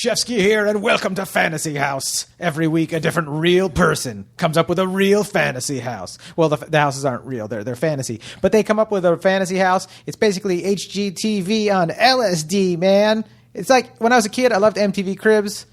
Shefsky here, and welcome to Fantasy House. Every week, a different real person comes up with a real fantasy house. Well, the houses aren't real; they're fantasy, but they come up with a fantasy house. It's basically HGTV on LSD, man. It's like when I was a kid, I loved MTV Cribs.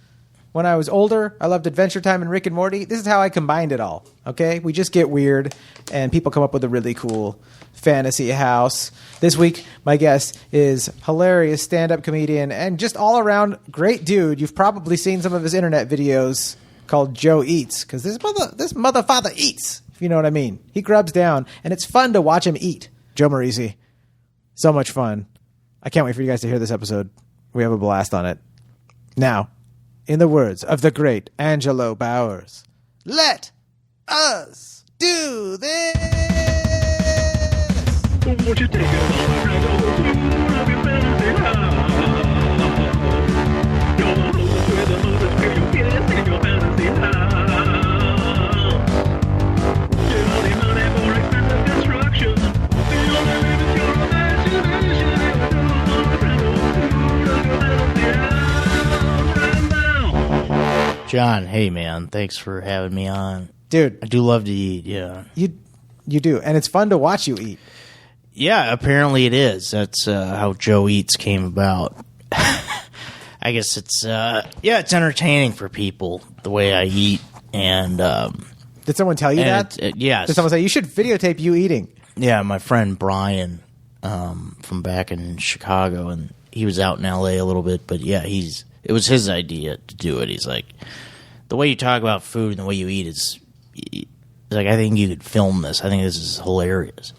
When I was older, I loved Adventure Time and Rick and Morty. This is how I combined it all. Okay, we just get weird, and people come up with a really cool fantasy house. This week, my guest is hilarious stand-up comedian and just all-around great dude. You've probably seen some of his internet videos called Joe Eats, because this motherfather eats, if you know what I mean. He grubs down, and it's fun to watch him eat. Joe Marrese. So much fun. I can't wait for you guys to hear this episode. We have a blast on it. Now, in the words of the great Angelo Bowers, let us do this! Won't you take it all around over to your fantasy house? Your host with the most experience in your fantasy house. Get all the money for expensive construction. The only limit is your imagination. John, hey man, thanks for having me on. Dude. I do love to eat, yeah. You do, and it's fun to watch you eat. Yeah, apparently it is. That's how Joe Eats came about. I guess it's entertaining for people, the way I eat. And did someone tell you that? Yes. Did someone say, you should videotape you eating? Yeah, my friend Brian from back in Chicago, and he was out in L.A. a little bit, but yeah, it was his idea to do it. He's like, the way you talk about food and the way you eat is like, I think you could film this. I think this is hilarious.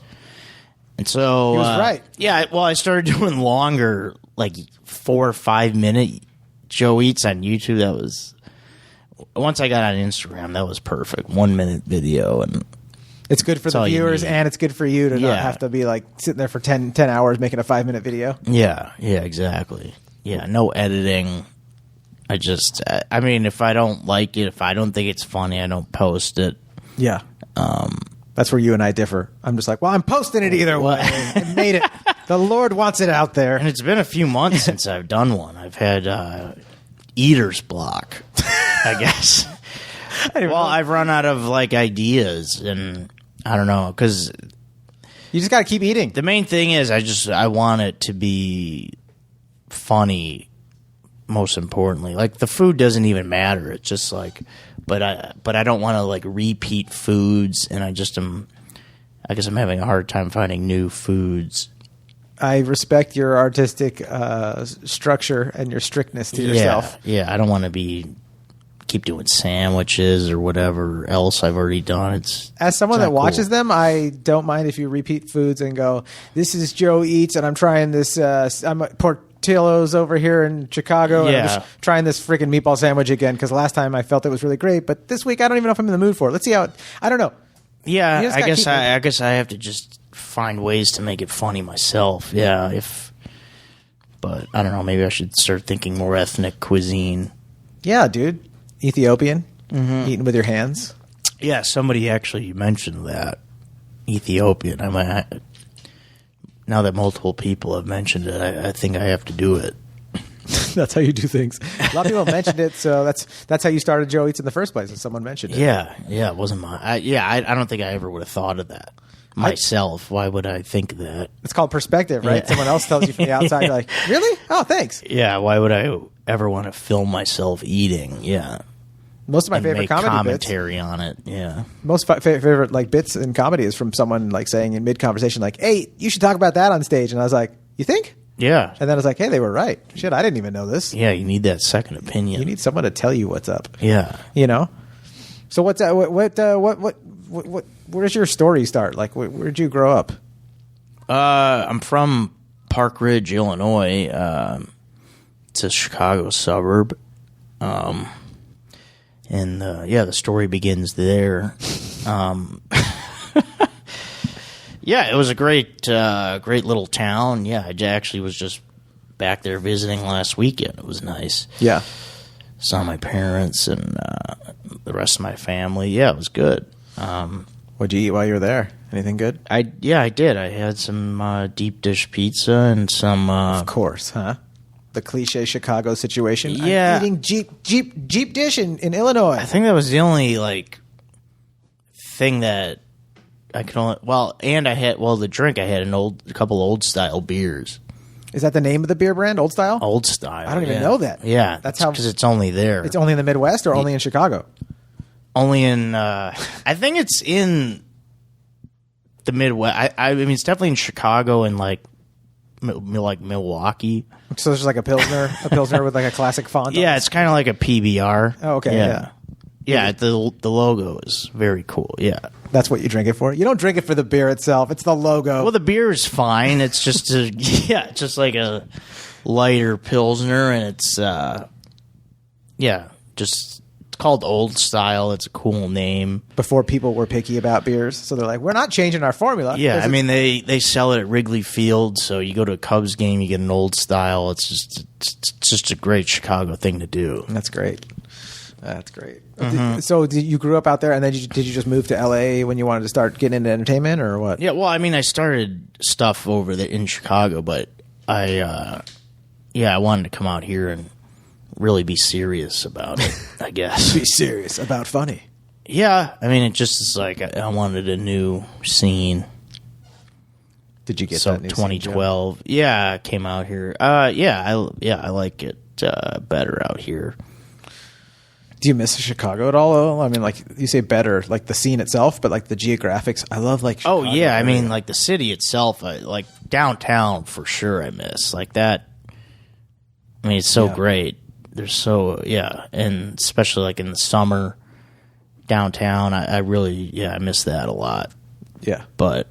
And so, he was right. Yeah, well, I started doing longer, like 4 or 5 minute Joe Eats on YouTube. That was, once I got on Instagram, that was perfect. 1 minute video, and it's good for the viewers, and it's good for you to not have to be like sitting there for 10 hours making a 5 minute video. Yeah, exactly. Yeah, no editing. I mean, if I don't like it, if I don't think it's funny, I don't post it. Yeah. That's where you and I differ. I'm just like, well, I'm posting it either way. I made it. The Lord wants it out there. And it's been a few months since I've done one. I've had eater's block, I guess. I've run out of like ideas, and I don't know, because you just got to keep eating. The main thing is I want it to be funny. Most importantly, like the food doesn't even matter. It's just like, but I don't want to like repeat foods, and I guess I'm having a hard time finding new foods. I respect your artistic structure and your strictness to yourself. Yeah, I don't want to keep doing sandwiches or whatever else I've already done. As someone that watches them, I don't mind if you repeat foods and go, this is Joe Eats, and I'm trying this. I'm Portillo's over here in Chicago, and I'm just trying this freaking meatball sandwich again because last time I felt it was really great, but this week I don't even know if I'm in the mood for it. Let's see how I don't know. Yeah, I guess I have to just find ways to make it funny myself. Yeah, but I don't know. Maybe I should start thinking more ethnic cuisine. Yeah, dude, Ethiopian, eating with your hands. Yeah, somebody actually mentioned that Ethiopian. Now that multiple people have mentioned it, I think I have to do it. That's how you do things. A lot of people have mentioned it, so that's how you started Joe Eats in the first place, and someone mentioned it. Yeah, it wasn't mine. I don't think I ever would have thought of that myself. Why would I think that? It's called perspective, right? Yeah. Someone else tells you from the outside, you're like, really? Oh, thanks. Yeah, why would I ever want to film myself eating? Yeah. Most of my favorite commentary on it, yeah. Most favorite like bits in comedy is from someone like saying in mid conversation, like, "Hey, you should talk about that on stage." And I was like, "You think?" Yeah. And then I was like, "Hey, they were right. Shit, I didn't even know this." Yeah, you need that second opinion. You need someone to tell you what's up. Yeah. You know. So what's what? Where does your story start? Like, where'd you grow up? I'm from Park Ridge, Illinois. It's a Chicago suburb. And the story begins there. Yeah, it was a great little town. Yeah, I actually was just back there visiting last weekend. It was nice. Yeah, saw my parents and the rest of my family. Yeah, it was good. What'd you eat while you were there? Anything good? I did. I had some deep dish pizza and some. Of course, huh? the cliche Chicago situation. Yeah. I'm eating Jeep dish in Illinois. I think that was the only like thing that I could only. Well, and I had the drink. I had a couple old style beers. Is that the name of the beer brand? Old Style? Old Style. I don't even know that. Yeah, that's how because it's only there. It's only in the Midwest or only in Chicago? Only in. I think it's in the Midwest. I mean, it's definitely in Chicago and like Milwaukee. So there's like a pilsner with like a classic font. Yeah, it's kind of like a PBR. Oh, okay. Yeah. Yeah, the logo is very cool. Yeah. That's what you drink it for? You don't drink it for the beer itself. It's the logo. Well, the beer is fine. It's just just like a lighter pilsner, and it's it's called Old Style. It's a cool name. Before people were picky about beers, so they're like, we're not changing our formula. Yeah, I mean they sell it at Wrigley Field, so you go to a Cubs game, you get an Old Style. It's just a great Chicago thing to do. That's great. That's great. So you grew up out there, and then did you just move to L.A. when you wanted to start getting into entertainment, or what? Yeah, well, I mean, I started stuff over there in Chicago, but I wanted to come out here and really be serious about it, I guess. Be serious about funny. Yeah, I mean, it just is like I wanted a new scene. Did you get so that new 2012? Scene, yeah, I came out here. I like it better out here. Do you miss Chicago at all? I mean, like you say better, like the scene itself, but like the geographics. I love like Chicago. Oh yeah, I mean like the city itself, like downtown for sure. I miss like that. I mean, it's so great. There's and especially like in the summer downtown. I really I miss that a lot. Yeah, but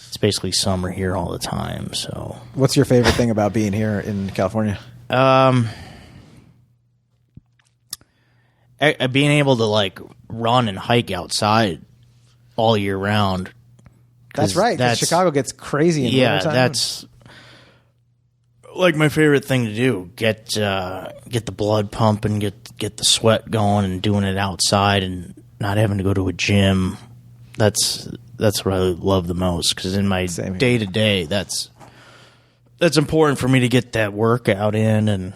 it's basically summer here all the time. So, what's your favorite thing about being here in California? Being able to like run and hike outside all year round. That's right. Because Chicago gets crazy in wintertime. That's like my favorite thing to do. Get the blood pumping, get the sweat going, and doing it outside, and not having to go to a gym. That's what I love the most. Because in my day to day, that's important for me to get that workout in, and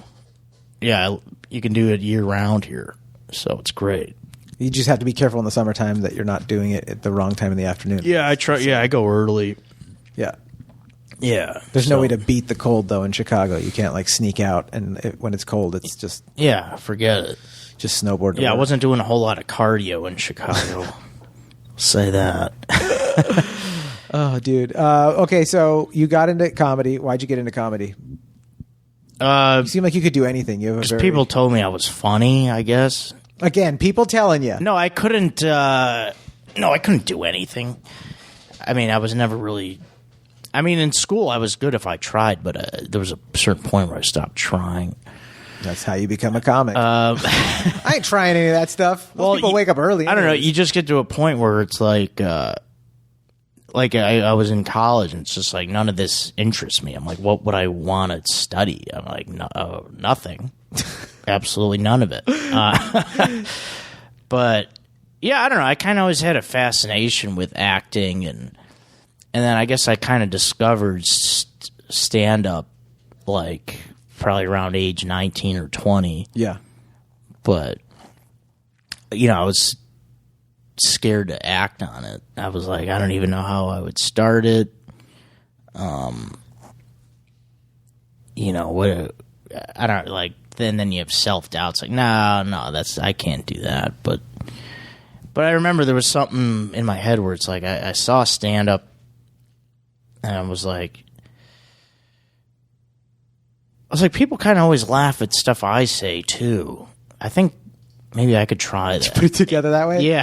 you can do it year round here. So it's great. You just have to be careful in the summertime that you're not doing it at the wrong time in the afternoon. Yeah, I try. Yeah, I go early. Yeah. Yeah. There's no way to beat the cold, though, in Chicago. You can't, like, sneak out, and when it's cold, it's just... Yeah, forget it. Just snowboard. Yeah, I wasn't doing a whole lot of cardio in Chicago. Say that. Oh, dude. Okay, so you got into comedy. Why'd you get into comedy? You seem like you could do anything. Because people told me I was funny, I guess. Again, people telling you. No, I couldn't. I couldn't do anything. I mean, I was never really. I mean, in school, I was good if I tried, but there was a certain point where I stopped trying. That's how you become a comic. I ain't trying any of that stuff. Those people wake up early. I don't know. You just get to a point where it's like I was in college, and it's just like none of this interests me. I'm like, what would I want to study? I'm like, nothing. Absolutely none of it. But yeah, I don't know. I kind of always had a fascination with acting, and then I guess I kind of discovered stand up like probably around age 19 or 20. Yeah. But I was scared to act on it. I was like, I don't even know how I would start it. I don't like. Then you have self-doubts like, no, I can't do that. But I remember there was something in my head where it's like I saw stand-up, and I was like, people kind of always laugh at stuff I say too. I think maybe I could try that. Put it together that way? Yeah.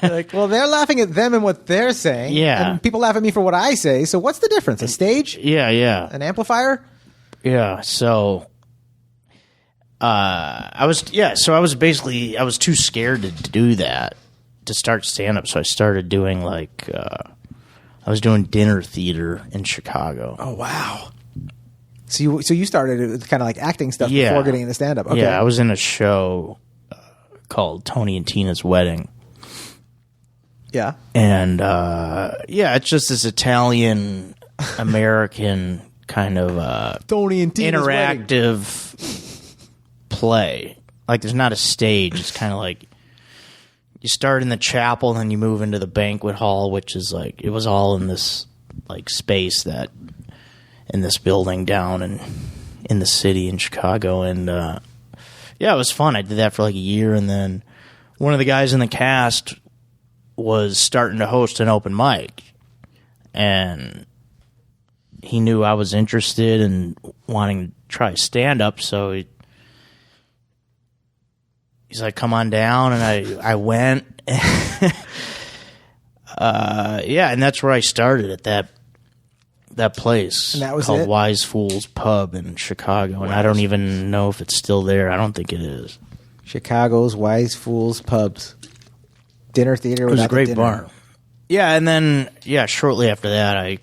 Like, well, they're laughing at them and what they're saying. Yeah. And people laugh at me for what I say. So what's the difference? A stage? Yeah. An amplifier? Yeah. So I was too scared to do that, to start stand-up. So I started doing I was doing dinner theater in Chicago. Oh, wow. So you started kind of like acting stuff before getting into stand-up. Okay. Yeah, I was in a show called Tony and Tina's Wedding. Yeah. And it's just this Italian American kind of Tony and Tina's wedding. interactive play. Like there's not a stage. It's kind of like you start in the chapel and then you move into the banquet hall, which is like it was all in this like space that in this building down in the city in Chicago. And yeah, it was fun. I did that for like a year, and then one of the guys in the cast was starting to host an open mic, and he knew I was interested in wanting to try stand-up, so he's like, come on down, and I went. Yeah, and that's where I started, at that place. And that was called it? Wise Fools Pub in Chicago, and I don't even know if it's still there. I don't think it is. Chicago's Wise Fools Pubs. Dinner theater. It was a without the great dinner. bar. Yeah, and then, shortly after that, I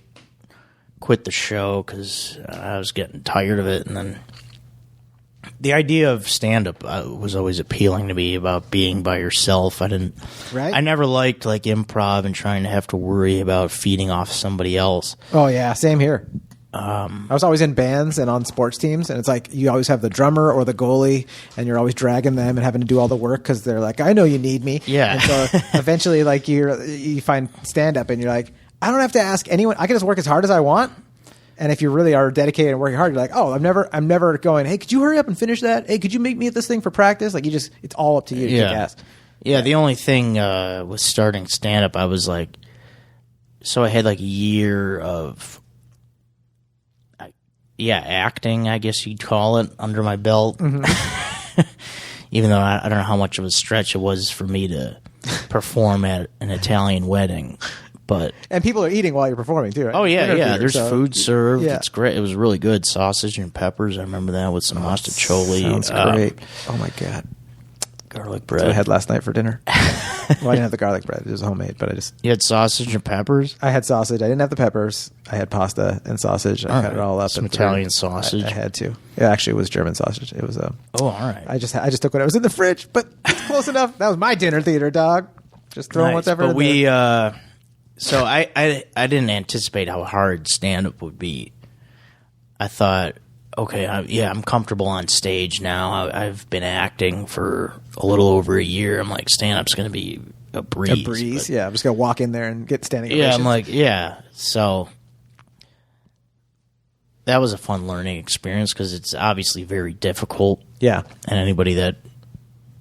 quit the show because I was getting tired of it. And then the idea of stand-up was always appealing to me, about being by yourself. Right? I never liked like improv and trying to have to worry about feeding off somebody else. Oh yeah, same here. I was always in bands and on sports teams, and it's like you always have the drummer or the goalie, and you're always dragging them and having to do all the work because they're like, I know you need me. Yeah. And so eventually, like you find stand up, and you're like, I don't have to ask anyone. I can just work as hard as I want. And if you really are dedicated and working hard, you're like, oh, I'm never going, hey, could you hurry up and finish that? Hey, could you meet me at this thing for practice? Like it's all up to you to kick ass. Yeah, the only thing with starting stand-up, I was like, so I had like a year of, acting, I guess you'd call it, under my belt. Mm-hmm. Even though I don't know how much of a stretch it was for me to perform at an Italian wedding. And people are eating while you're performing too, right? Oh yeah, Dinner yeah. theater, There's so- food served. Yeah. It's great. It was really good. Sausage and peppers. I remember that with some mostaccioli. Sounds great. Oh my god. Garlic That's what I bread. had last night for dinner. Well, I didn't have the garlic bread. It was homemade, but You had sausage and peppers? I had sausage. I didn't have the peppers. I had pasta and sausage. I cut it all up. Some and Italian sausage. I had to. It actually was German sausage. It was Oh, all right. I just took what was in the fridge, but it's close enough. That was my dinner theater, dog. Just throwing Nice. whatever. But in we, there. so I didn't anticipate how hard stand-up would be. I thought, okay, I'm comfortable on stage now. I've been acting for a little over a year. I'm like, stand-up's going to be a breeze. A breeze. But- Yeah, I'm just gonna walk in there and get standing. yeah, ovations. I'm like, yeah. So that was a fun learning experience because it's obviously very difficult. yeah. And anybody that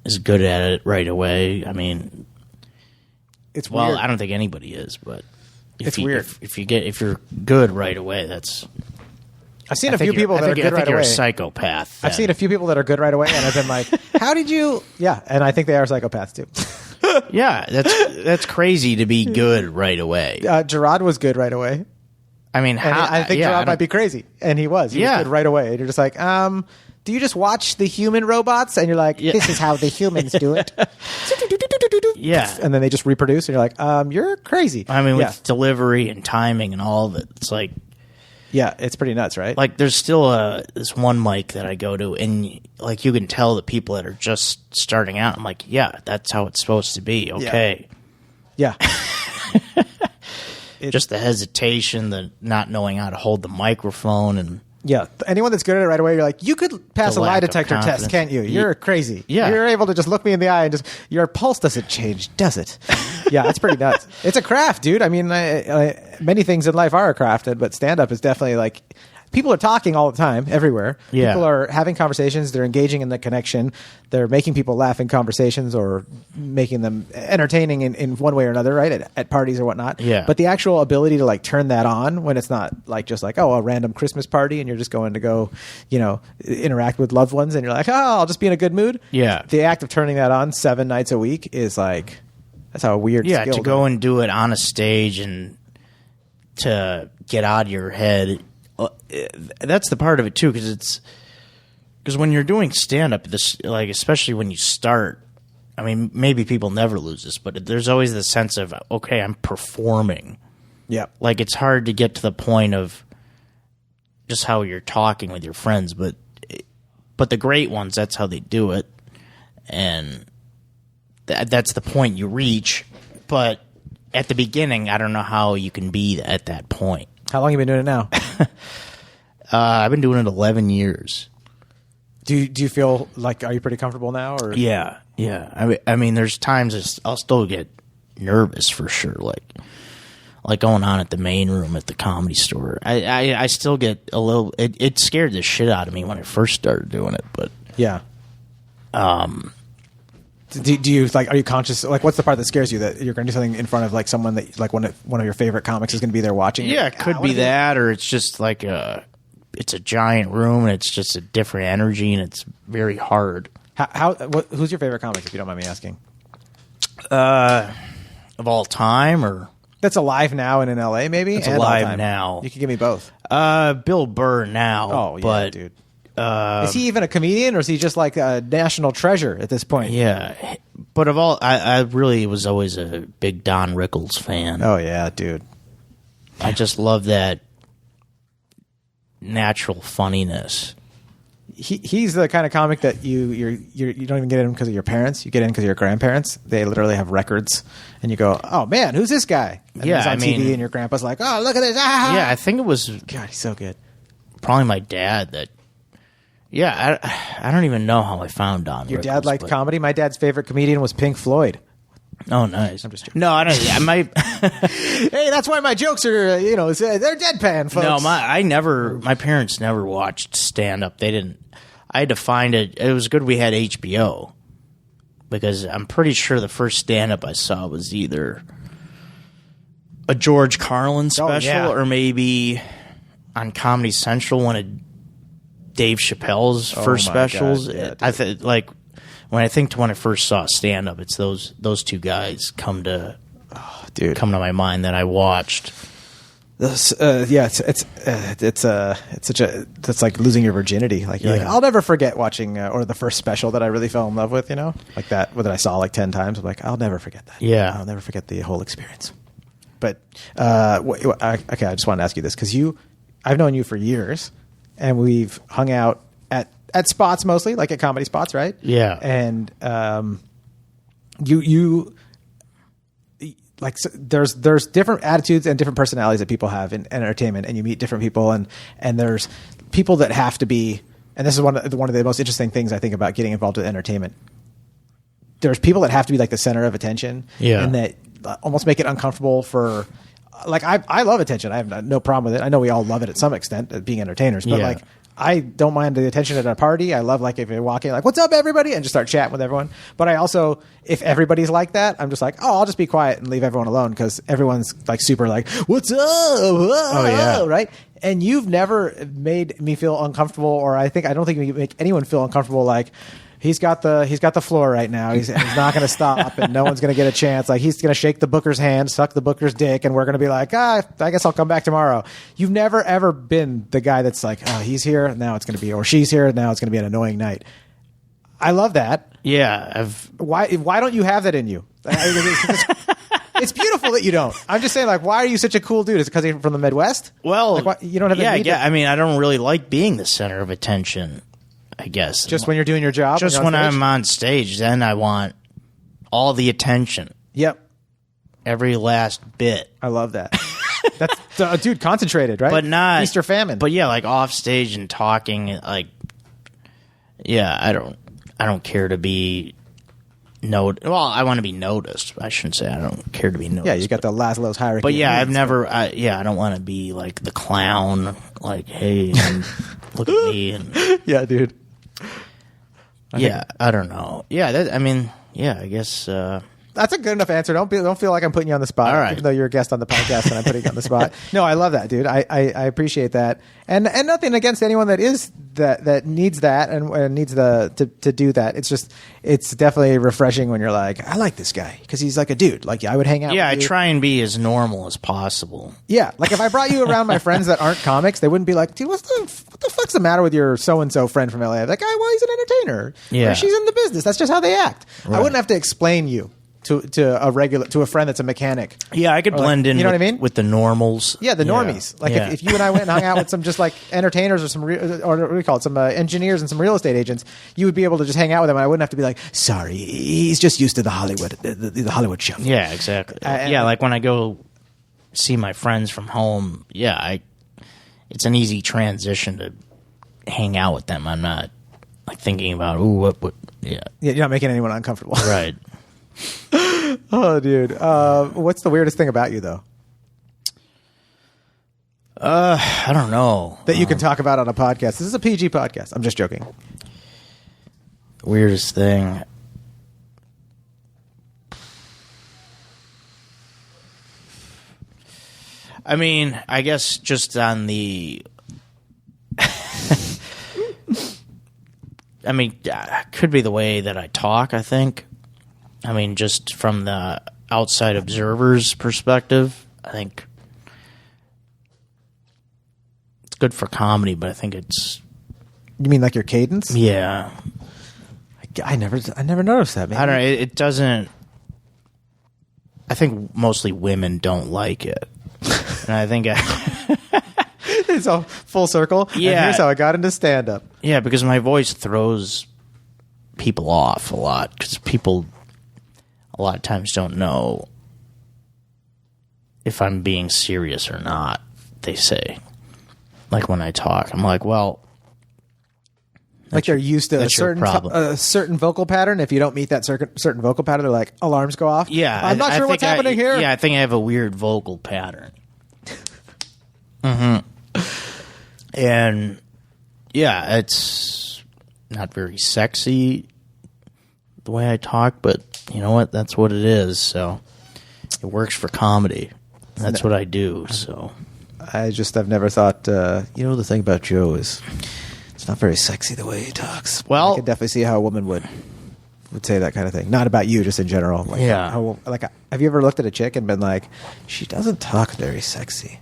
is good at it right away, I mean, It's well, weird. I don't think anybody is, but It's weird. If you're good right away, that's. I've seen I a few think you're- people I that are think- good I think right you're away. a psychopath. I've seen a few people that are good right away, and I've been like, "How did you?" Yeah, and I think they are psychopaths too. Yeah, that's crazy to be good right away. Gerard was good right away, I mean, and how, I think yeah, I Gerard don't- might be crazy, and he was. He was Yeah. good right away. And you're just like, do you just watch the human robots? And you're like, Yeah. this is how the humans do it. Yeah. And then they just reproduce, and you're like, you're crazy. I mean, yeah. with delivery and timing and all of it, it's like It's pretty nuts, right? like there's still this one mic that I go to, and like you can tell the people that are just starting out. I'm like, yeah, that's how it's supposed to be. Okay, yeah. just the hesitation, the not knowing how to hold the microphone, and Yeah, anyone that's good at it right away, you're like, you could pass The a lie lack of detector test, confidence. can't you? You're crazy. Yeah. You're able to just look me in the eye and just, your pulse doesn't change, does it? Yeah, it's pretty nuts. It's a craft, dude. I mean, many things in life are a craft, but stand-up is definitely like, people are talking all the time, everywhere. Yeah. People are having conversations. They're engaging in the connection. They're making people laugh in conversations or making them entertaining in one way or another, right? At parties or whatnot. Yeah. But the actual ability to like turn that on when it's not like just like, a random Christmas party and you're just going to go, interact with loved ones and you're like, I'll just be in a good mood. Yeah. The act of turning that on 7 nights a week is like, that's how weird. yeah, skill to go and do it on a stage and to get out of your head. That's the part of it too, because when you're doing stand up, this like especially when you start. I mean, maybe people never lose this, but there's always the sense of okay, I'm performing. Yeah. Like it's hard to get to the point of just how you're talking with your friends, but the great ones, that's how they do it, and that's the point you reach. But at the beginning, I don't know how you can be at that point. How long have you been doing it now? I've been doing it 11 years. Do you feel like, are you pretty comfortable now? Or Yeah. I mean, there's times I'll still get nervous for sure. Like going on at the main room at the Comedy Store. I still get a little. It scared the shit out of me when I first started doing it, but yeah. Do you like? Are you conscious? Like, what's the part that scares you, that you're going to do something in front of like someone that like one of your favorite comics is going to be there watching? Yeah, like, it could be that, or it's just like it's a giant room and it's just a different energy and it's very hard. Who's your favorite comic, if you don't mind me asking? Of all time, or that's alive now and in LA, maybe. It's and alive now. You can give me both. Bill Burr now. Oh yeah, but, dude. Is he even a comedian, or is he just like a national treasure at this point? Yeah, but of all, I really was always a big Don Rickles fan. Oh yeah, dude. I just love that natural funniness. He's the kind of comic that you don't even get in because of your parents. You get in because of your grandparents. They literally have records, and you go, "Oh man, who's this guy?" And he's on TV, and your grandpa's like, "Oh, look at this!" Ah! Yeah, I think it was God. He's so good. Probably my dad that. Yeah, I don't even know how I found Don. Your Rickles, dad liked comedy. My dad's favorite comedian was Pink Floyd. Oh, nice. I'm just joking. No, I don't. I might. Hey, that's why my jokes are, they're deadpan, folks. No, my parents never watched stand up. They didn't. I had to find it. It was good we had HBO, because I'm pretty sure the first stand up I saw was either a George Carlin special or maybe on Comedy Central, one of Dave Chappelle's first specials. Yeah, when I first saw stand up, it's those two guys come to my mind that I watched. It's like losing your virginity. Like you're like, I'll never forget watching or the first special that I really fell in love with. Like that I saw like 10 times. I'm like, I'll never forget that. Yeah, I'll never forget the whole experience. But I just wanted to ask you this because I've known you for years, and we've hung out at spots mostly, like at comedy spots, right? Yeah. And you like, so there's different attitudes and different personalities that people have in entertainment, and you meet different people, and there's people that have to be, and this is one of the most interesting things I think about getting involved with entertainment. There's people that have to be like the center of attention, and that almost make it uncomfortable for. Like I love attention. I have no problem with it. I know we all love it at some extent, being entertainers. But like, I don't mind the attention at a party. I love like if you walk in, like, "What's up, everybody?" and just start chatting with everyone. But I also, if everybody's like that, I'm just like, "Oh, I'll just be quiet and leave everyone alone," because everyone's like super like, "What's up?" Oh yeah, right. And you've never made me feel uncomfortable, or I don't think you make anyone feel uncomfortable. Like. He's got the floor right now. He's not going to stop, and no one's going to get a chance. Like, he's going to shake the booker's hand, suck the booker's dick, and we're going to be like, I guess I'll come back tomorrow. You've never ever been the guy that's like, oh, he's here now, it's going to be, or she's here now, it's going to be an annoying night. I love that. Yeah. Why don't you have that in you? It's beautiful that you don't. I'm just saying, like, why are you such a cool dude? Is it because you're from the Midwest? Well, like, you don't have the need. I mean, I don't really like being the center of attention. I guess. Just when you're doing your job? Just when I'm on stage, then I want all the attention. Yep. Every last bit. I love that. That's, dude, concentrated, right? But not... Easter famine. But yeah, like off stage and talking, like... Yeah, I don't care to be... Well, I want to be noticed. I shouldn't say I don't care to be noticed. Yeah, you got the Maslow's hierarchy. But yeah, I've never... I don't want to be like the clown. Like, hey, look at me. And, yeah, dude. I don't know. Yeah, I guess... That's a good enough answer. Don't feel like I'm putting you on the spot. All right. Even though you're a guest on the podcast and I'm putting you on the spot. No, I love that, dude. I appreciate that. And nothing against anyone that is that needs that and needs to do that. It's definitely refreshing when you're like, I like this guy because he's like a dude. Like, I would hang out. Yeah, with you. I try and be as normal as possible. Yeah, like if I brought you around my friends that aren't comics, they wouldn't be like, dude, what the fuck's the matter with your so and so friend from LA? Like, well, he's an entertainer. Yeah, or she's in the business. That's just how they act. Right. I wouldn't have to explain you to a friend that's a mechanic. Yeah, I could blend in. You know what I mean? With the normals. Yeah, the normies. Like if you and I went and hung out with some just like entertainers or or what do we call it, some engineers and some real estate agents, you would be able to just hang out with them, and I wouldn't have to be like, sorry, he's just used to the Hollywood, the Hollywood show. Yeah, exactly. Like when I go see my friends from home, it's it's an easy transition to hang out with them. I'm not like thinking about what yeah. Yeah, you're not making anyone uncomfortable. Right. Oh, dude. What's the weirdest thing about you, though? I don't know. That you can talk about on a podcast. This is a PG podcast. I'm just joking. Weirdest thing. I mean, I guess just on the... I mean, could be the way that I talk, I think. I mean, just from the outside observer's perspective, I think it's good for comedy, but I think it's... You mean like your cadence? Yeah. I never noticed that. Maybe. I don't know. It doesn't... I think mostly women don't like it. And I think... It's all full circle. Yeah. And here's how I got into stand-up. Yeah, because my voice throws people off a lot. Because people a lot of times don't know if I'm being serious or not, they say. Like when I talk, I'm like, well... Like they're used to a certain vocal pattern. If you don't meet that certain vocal pattern, they're like, alarms go off. Yeah. I'm not sure what's happening here. Yeah, I think I have a weird vocal pattern. Mm-hmm. And, yeah, it's not very sexy the way I talk, but you know what? That's what it is. So it works for comedy. That's what I do. So I've never thought, the thing about Joe is it's not very sexy the way he talks. Well, I can definitely see how a woman would say that kind of thing. Not about you, just in general. Like, yeah. Have you ever looked at a chick and been like, she doesn't talk very sexy?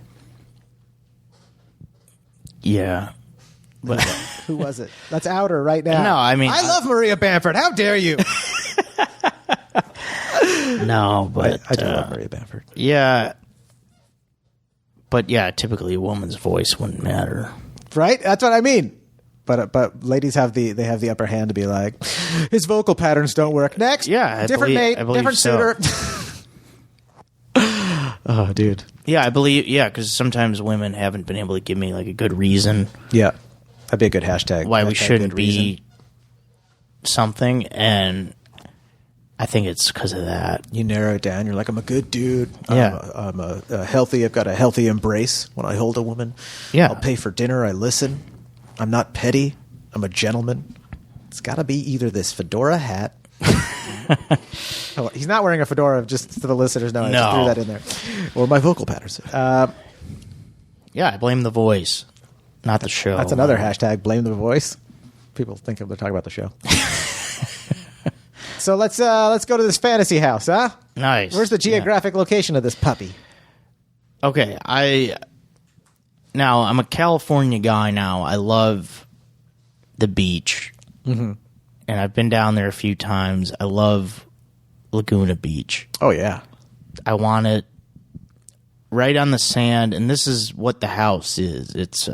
Yeah. But who was it? Let's out her right now. No, I mean... I love Maria Bamford. How dare you? No, but... I do love Maria Bamford. Yeah. But, yeah, typically a woman's voice wouldn't matter. Right? That's what I mean. But ladies have the upper hand to be like, his vocal patterns don't work. Next. Yeah. Different suitor. Oh, dude. Yeah, I believe... Yeah, because sometimes women haven't been able to give me, like, a good reason... Yeah. That'd be a good hashtag. Why we shouldn't be something, and I think it's because of that. You narrow it down. You're like, I'm a good dude. Yeah. I'm a healthy. I've got a healthy embrace when I hold a woman. Yeah. I'll pay for dinner. I listen. I'm not petty. I'm a gentleman. It's got to be either this fedora hat. Oh, he's not wearing a fedora, just so the listeners know. I just threw that in there. Or my vocal patterns. Yeah, I blame the voice. Not the show. That's another hashtag, blame the voice. People think they're talking about the show. So let's go to this fantasy house, huh? Nice. Where's the geographic location of this puppy? Okay, I'm a California guy now. I love the beach. Mm-hmm. And I've been down there a few times. I love Laguna Beach. Oh, yeah. I want it right on the sand, and this is what the house is. It's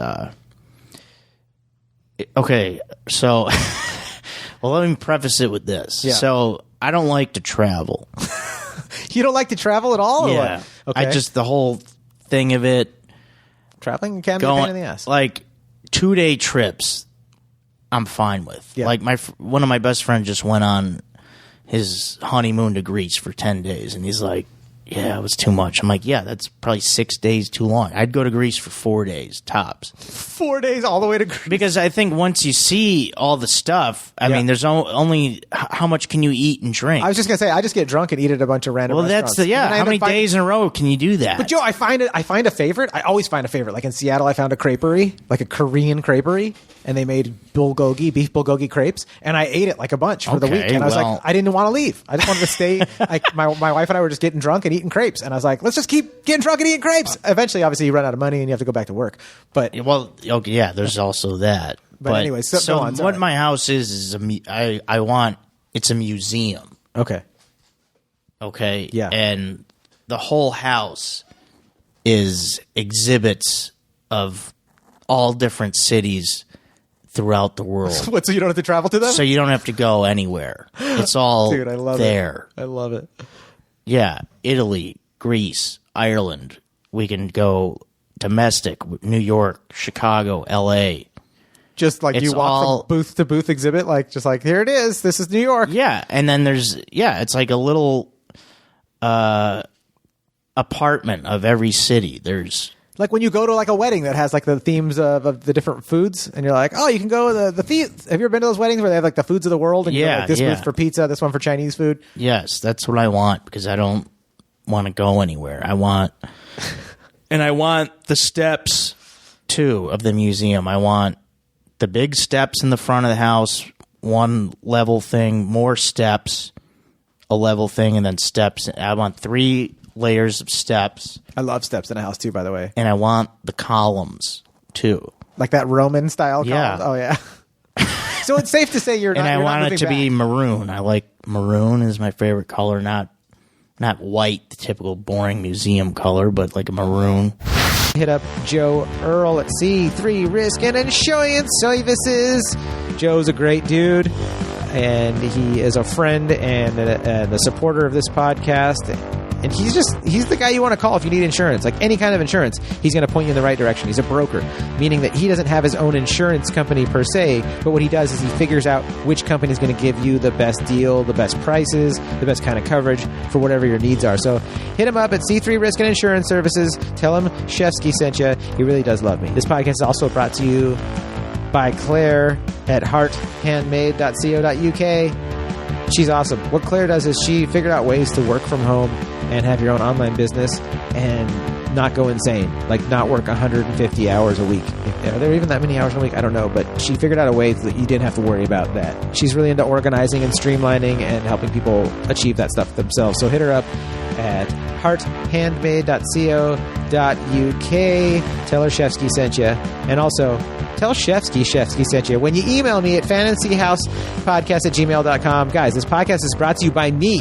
okay, so well, let me preface it with this. Yeah. So I don't like to travel. You don't like to travel at all? Yeah. Or what? Okay. The whole thing of it. Traveling can be a pain in the ass. Like 2-day trips, I'm fine with. Yeah. Like one of my best friends just went on his honeymoon to Greece for 10 days, and he's like, yeah, it was too much. I'm like, yeah, that's probably 6 days too long. I'd go to Greece for 4 days, tops. 4 days all the way to Greece? Because I think once you see all the stuff, I mean, there's only how much can you eat and drink? I was just going to say, I just get drunk and eat at a bunch of random restaurants. Well, how many days in a row can you do that? But Joe, I find a favorite. I always find a favorite. Like in Seattle, I found a creperie, like a Korean creperie, and they made beef bulgogi crepes, and I ate it like a bunch for the week. And I was like, I didn't want to leave. I just wanted to stay. My wife and I were just getting drunk and eating crepes, and I was like, let's just keep getting drunk and eating crepes. Eventually, obviously, you run out of money and you have to go back to work. But okay, yeah, there's also that. But anyway, so go on, what my house is I want it's a museum. Okay. Yeah. And the whole house is exhibits of all different cities throughout the world. So you don't have to travel to them? So you don't have to go anywhere. It's all Dude, I love there. I love it. Yeah. Italy, Greece, Ireland. We can go domestic, New York, Chicago, L.A. Just like It's you walk all- from booth to booth exhibit, like just like here it is. This is New York. Yeah, and then it's like a little apartment of every city. There's Like when you go to like a wedding that has like the themes of the different foods, and you're like, oh, you can go to the have you ever been to those weddings where they have like the foods of the world, and you go, Yeah, like this yeah. booth for pizza, this one for Chinese food? yes, that's what I want because I don't want to go anywhere. I want the steps too of the museum. I want the big steps in the front of the house, one level thing, more steps, a level thing, and then steps. I want 3 layers of steps, I love steps in a house too, by the way. and I want the columns too. Like that Roman style. Yeah. column? Oh yeah. So it's safe to say you're not. And I you're not want it to moving be back. maroon. I like maroon is my favorite color, not white, the typical boring museum color, but like a maroon. Hit up Joe Erle at C3 Risk and Insurance Services. Joe's a great dude, and he is a friend and a supporter of this podcast. And he's the guy you want to call if you need insurance, like any kind of insurance. He's going to point you in the right direction. He's a broker, meaning that he doesn't have his own insurance company per se, but what he does is he figures out which company is going to give you the best deal, the best prices, the best kind of coverage for whatever your needs are. So hit him up at C3 Risk and Insurance Services. Tell him Shefsky sent you. He really does love me. This podcast is also brought to you by Claire at hearthandmade.co.uk. She's awesome. What Claire does is she figured out ways to work from home and have your own online business and not go insane, like not work 150 hours a week. Are there even that many hours a week? I don't know, but she figured out a way that you didn't have to worry about that. She's really into organizing and streamlining and helping people achieve that stuff themselves. So hit her up at hearthandmade.co.uk. Tell her Shefsky sent you. And also, tell Shefsky sent you. When you email me at fantasyhousepodcast@gmail.com. Guys, this podcast is brought to you by me.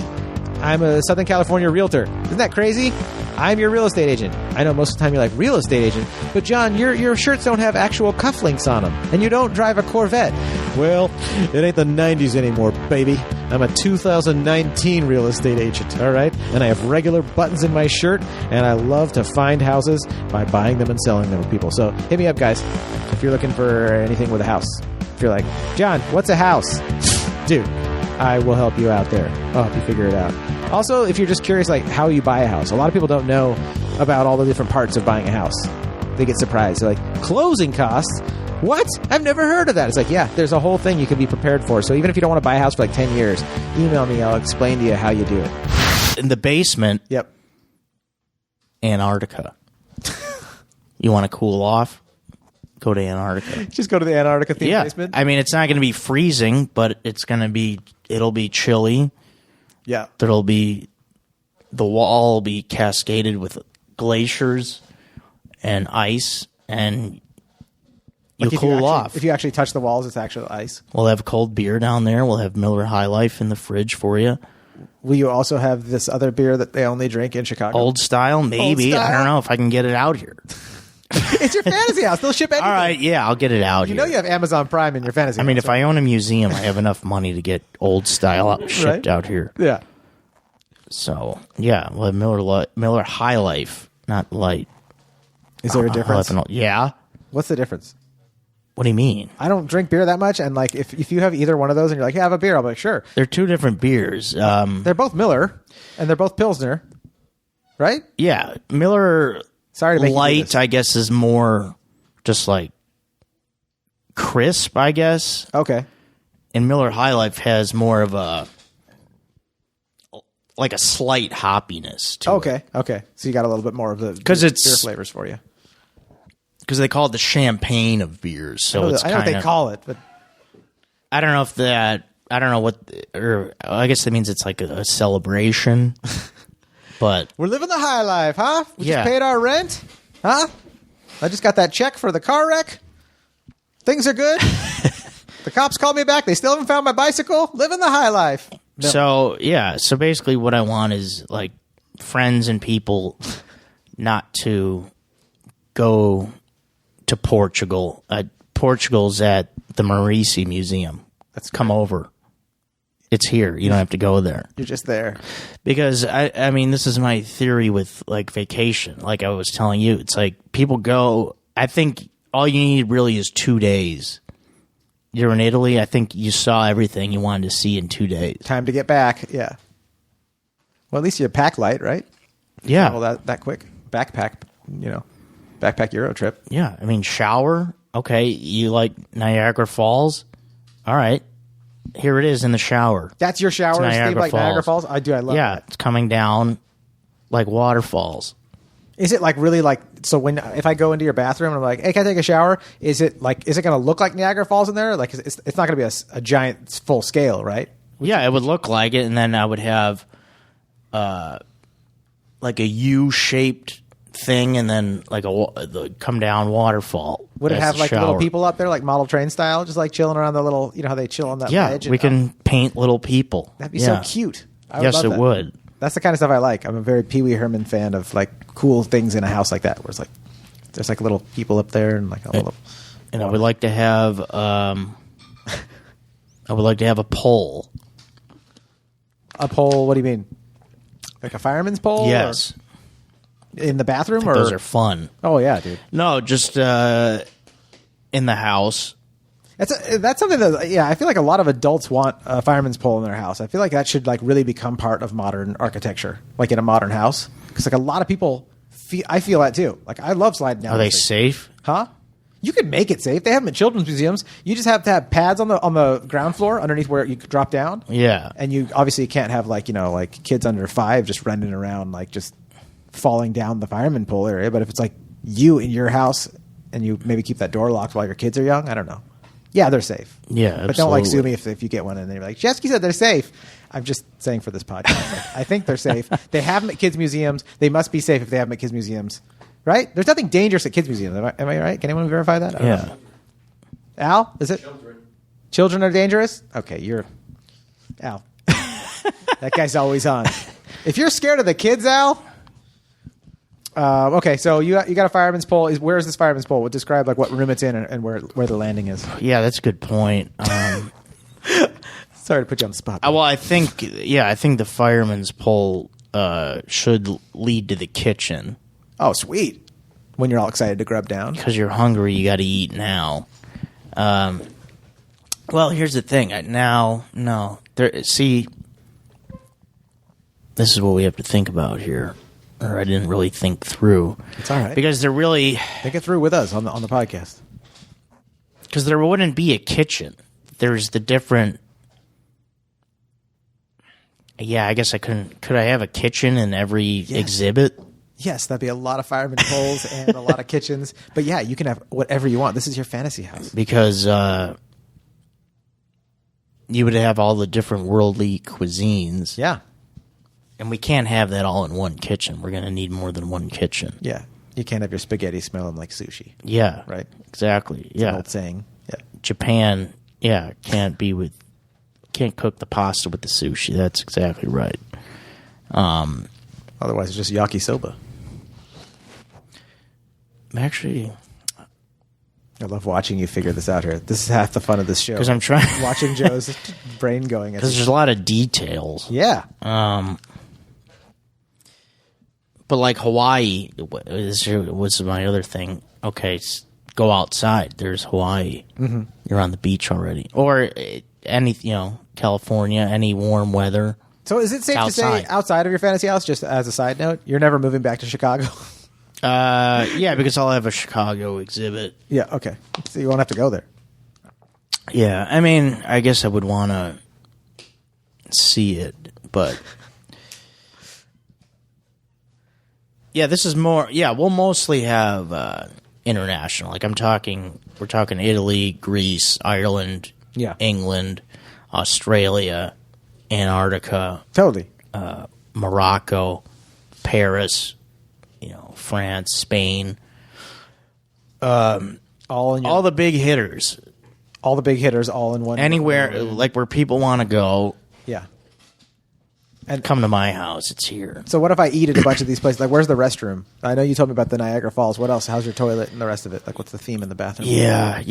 I'm a Southern California realtor. Isn't that crazy? I'm your real estate agent. I know most of the time you're like, real estate agent? But John, your shirts don't have actual cufflinks on them. And you don't drive a Corvette. Well, it ain't the 90s anymore, baby. I'm a 2019 real estate agent, all right? And I have regular buttons in my shirt, and I love to find houses by buying them and selling them to people. So hit me up, guys, if you're looking for anything with a house. If you're like, John, what's a house? Dude, I will help you out there. I'll help you figure it out. Also, if you're just curious, like how you buy a house, a lot of people don't know about all the different parts of buying a house. They get surprised. They're like, closing costs? What? I've never heard of that. It's like, yeah, there's a whole thing you can be prepared for. So even if you don't want to buy a house for like 10 years, email me. I'll explain to you how you do it. In the basement, Yep. Antarctica. You want to cool off? Go to Antarctica. Just go to the Antarctica theme Yeah, basement. I mean, it's not going to be freezing, but it'll be chilly. Yeah. The wall will be cascaded with glaciers and ice, and you'll cool off. If you actually touch the walls, it's actual ice. We'll have cold beer down there. We'll have Miller High Life in the fridge for you. Will you also have this other beer that they only drink in Chicago? Old style, maybe. Old style? I don't know if I can get it out here. It's your fantasy house. They'll ship anything. All right, yeah, I'll get it out You here. know you have Amazon Prime in your fantasy I mean, house, if I own a museum, I have enough money to get old style shipped out here. Yeah. So, yeah, we'll have Miller High Life, not light. Is there a difference? Yeah. What's the difference? What do you mean? I don't drink beer that much, and like if you have either one of those and you're like, yeah, I have a beer, I'll be like, sure. They're two different beers. They're both Miller, and they're both Pilsner, right? Yeah, Miller Sorry to make you do Light, this. I guess, is more just like crisp, I guess. Okay. And Miller High Life has more of a slight hoppiness to it. Okay. So you got a little bit more of the 'Cause beer it's- flavors for you. Because they call it the champagne of beers. So it's I know what kind they of. call it, but I don't know if that. I don't know what. Or I guess that means it's like a celebration. But we're living the high life, huh? We Yeah. just paid our rent, huh? I just got that check for the car wreck. Things are good. The cops called me back. They still haven't found my bicycle. Living the high life. No. So yeah, so basically what I want is like friends and people not to go to Portugal. Portugal's at the Marrese Museum. That's Come over. It's here. You don't have to go there. You're just there. Because, I mean, this is my theory with, like, vacation. Like I was telling you, it's like people go, I think all you need really is 2 days. You're in Italy, I think you saw everything you wanted to see in 2 days. Time to get back, yeah. Well, at least you pack light, right? Yeah. Well, that quick. Backpack, backpack Euro trip. Yeah, I mean, shower. Okay, you like Niagara Falls? All right. Here it is in the shower. That's your shower, Steve, like Niagara Falls? I do, I love that. Yeah, it's coming down like waterfalls. Is it like really like, so if I go into your bathroom and I'm like, hey, can I take a shower? Is it going to look like Niagara Falls in there? Like, it's not going to be a giant full scale, right? Yeah, it would look like it, and then I would have like a U-shaped thing, and then like the come down waterfall. Would it as have the like shower. little people up there, like model train style, just like chilling around the little, how they chill on that ledge? Yeah, we can paint little people. That'd be so cute. I would Yes, love it that. would. That's the kind of stuff I like. I'm a very Pee Wee Herman fan of like cool things in a house like that, where it's like there's like little people up there and like a little. And I would like to have a pole. A pole? What do you mean? Like a fireman's pole? Yes. Or in the bathroom, or Those are fun. Oh yeah, dude. No, just in the house. That's something that I feel like a lot of adults want a fireman's pole in their house. I feel like that should like really become part of modern architecture, like in a modern house, because like a lot of people, I feel that too. Like I love sliding down. Are they those things. safe? Huh? You can make it safe. They have them in children's museums. You just have to have pads on the ground floor underneath where you could drop down. Yeah. And you obviously can't have like like kids under 5 just running around like just falling down the fireman pole area. But if it's like you in your house and you maybe keep that door locked while your kids are young, I don't know. Yeah, they're safe. Yeah, but don't like sue absolutely. me if you get one and they're like, Shefsky said they're safe. I'm just saying for this podcast. Like, I think they're safe. They have them at kids' museums. They must be safe if they have them at kids' museums. Right? There's nothing dangerous at kids' museums. Am I right? Can anyone verify that? I don't know. Al, is it? Children are dangerous? Okay, you're... Al. That guy's always on. If you're scared of the kids, Al... okay, so you got a fireman's pole. Where is this fireman's pole? We'll describe like what room it's in and where the landing is. Yeah, that's a good point. Sorry to put you on the spot. Well, I think the fireman's pole should lead to the kitchen. Oh, sweet. When you're all excited to grub down. Because you're hungry, you got to eat now. Well, here's the thing. See, this is what we have to think about here. Or I didn't really think through. It's all right. Because there really... Think it through with us on the podcast. Because there wouldn't be a kitchen. There's the different... Yeah, I guess I couldn't... Could I have a kitchen in every exhibit? Yes, that'd be a lot of fireman poles and a lot of kitchens. But yeah, you can have whatever you want. This is your fantasy house. Because you would have all the different worldly cuisines. Yeah. And we can't have that all in one kitchen. We're going to need more than one kitchen. Yeah. You can't have your spaghetti smelling like sushi. Yeah. Right? Exactly. It's an old saying. Yeah. Japan, can't cook the pasta with the sushi. That's exactly right. Otherwise, it's just yakisoba. Actually, I love watching you figure this out here. This is half the fun of this show. because I'm trying... watching Joe's brain going. Because there's a lot of details. Yeah. But like Hawaii was my other thing. Okay, go outside. There's Hawaii. Mm-hmm. You're on the beach already. Or any, California, any warm weather. So is it safe to say outside of your fantasy house, just as a side note, you're never moving back to Chicago? Yeah, because I'll have a Chicago exhibit. Yeah, okay. So you won't have to go there. Yeah, I mean, I guess I would want to see it, but... Yeah, this is more... Yeah, we'll mostly have international. Like, we're talking Italy, Greece, Ireland, England, Australia, Antarctica. Totally. Morocco, Paris, France, Spain. All the big hitters. All the big hitters all in one. Anywhere, like where people want to go. Yeah. And come to my house. It's here. So what if I eat at a bunch of these places? Like, where's the restroom? I know you told me about the Niagara Falls. What else? How's your toilet and the rest of it? Like, what's the theme in the bathroom? Yeah.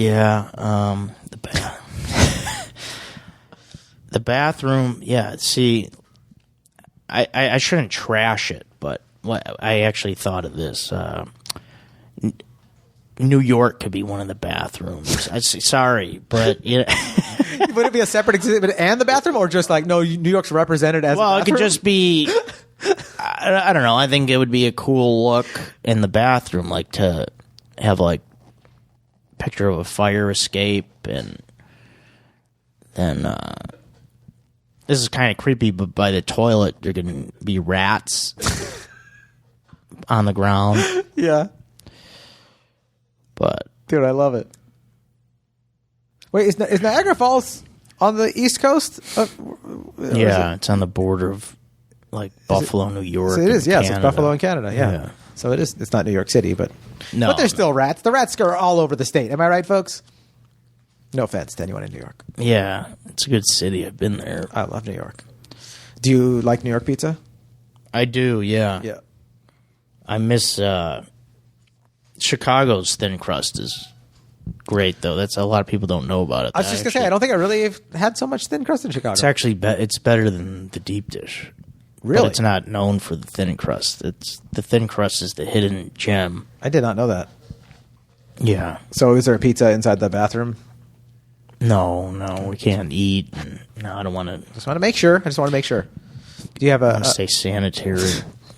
The bathroom, yeah. See, I shouldn't trash it, but I actually thought of this. New York could be one of the bathrooms. Sorry, but Would it be a separate exhibit and the bathroom, or just like no? New York's represented as well, a it could bathroom? just be. I don't know. I think it would be a cool look in the bathroom, like to have like picture of a fire escape, and then this is kind of creepy. But by the toilet, there can be rats on the ground. Yeah. But Dude, I love it. Wait, is Niagara Falls on the East Coast? yeah, it's on the border of like Buffalo, New York. So it is, and yes. It's Canada. Buffalo in Canada, yeah. Yeah. So it is. It's not New York City, but No, but there's no. still rats. The rats are all over the state. Am I right, folks? No offense to anyone in New York. Yeah, it's a good city. I've been there. I love New York. Do you like New York pizza? I do. Yeah. Yeah. I miss Chicago's thin crust is great though. That's a lot of people don't know about it. I was just gonna say I don't think I really have had so much thin crust in Chicago. It's actually it's better than the deep dish. Really? But it's not known for the thin crust. It's the thin crust is the hidden gem. I did not know that. Yeah. So is there a pizza inside the bathroom? No, we can't eat. No, I don't want to. Just want to make sure. I just want to make sure. Do you have a? Stay sanitary.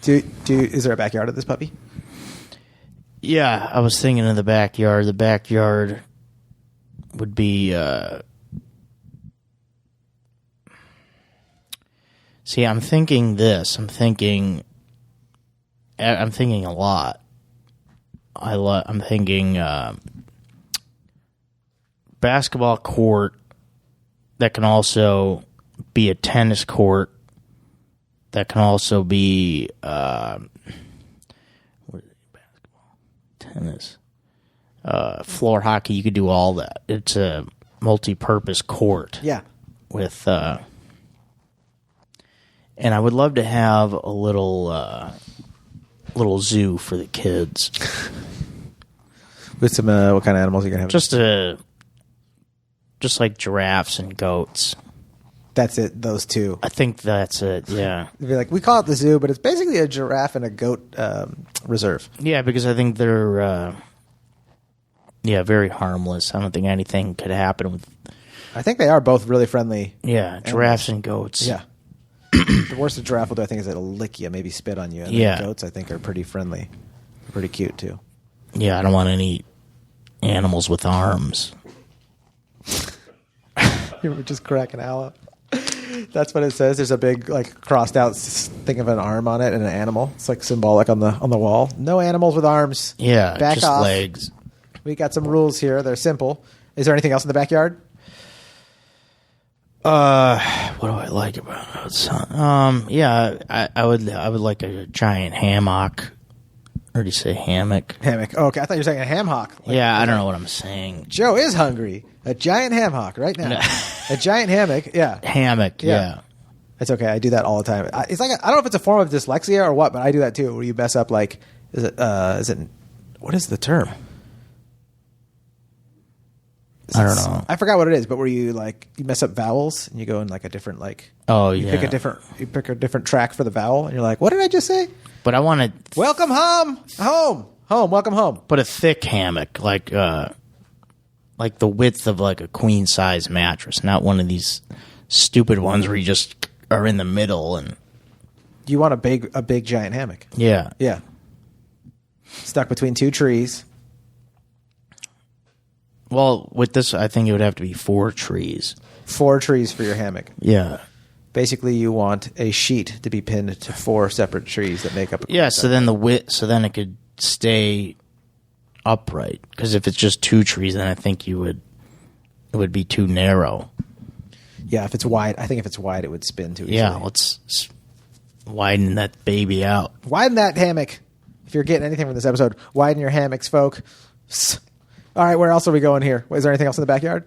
Is there a backyard of this puppy? Yeah, I was thinking of the backyard. The backyard would be. See, I'm thinking this. I'm thinking a lot. I'm thinking basketball court that can also be a tennis court. That can also be tennis, floor hockey. You could do all that. It's a multi-purpose court. Yeah. With and I would love to have a little zoo for the kids. With some what kind of animals are you gonna have? Just like giraffes and goats. That's it. Those two. I think that's it. Yeah. It'd be like we call it the zoo, but it's basically a giraffe and a goat reserve. Yeah, because I think they're very harmless. I don't think anything could happen with. I think they are both really friendly. Yeah, giraffes and goats. Yeah. The worst a giraffe will do, I think, is it'll lick you, maybe spit on you. And Yeah. the goats, I think, are pretty friendly. They're pretty cute, too. Yeah, I don't want any animals with arms. You were just cracking Al up. That's what it says. There's a big, like, crossed out thing of an arm on it and an animal. It's, like, symbolic on the wall. No animals with arms. Yeah, Back just off. legs. We got some rules here. They're simple. Is there anything else in the backyard? What do I like about it? Yeah, I would like a giant hammock. Or do you say hammock? Hammock. Oh, okay, I thought you were saying a ham hock. Like, Yeah, I don't know what I'm saying. Joe is hungry. A giant ham hock right now. A giant hammock. Yeah. Hammock, yeah. That's okay. I do that all the time. It's like I don't know if it's a form of dyslexia or what, but I do that too. Where you mess up like, is it? What is the term? I don't know. I forgot what it is, but where you like you mess up vowels and you go in like a different like. Oh, you yeah. pick a different track for the vowel, and you're like, what did I just say? But I want to Welcome home. Welcome home. put a thick hammock, like the width of like a queen size mattress, not one of these stupid ones where you just are in the middle and You want a big giant hammock. yeah. Yeah. Stuck between two trees. Well, with this, I think it would have to be 4 trees. 4 trees for your hammock. Yeah. Basically, you want a sheet to be pinned to 4 separate trees that make up a Yeah. So then it could stay upright. Because if it's just 2 trees, then I think it would be too narrow. Yeah, if it's wide, I think if it's wide, it would spin too easily. Yeah. Let's widen that baby out. Widen that hammock. If you're getting anything from this episode, widen your hammocks, folk. All right, where else are we going here? Is there anything else in the backyard?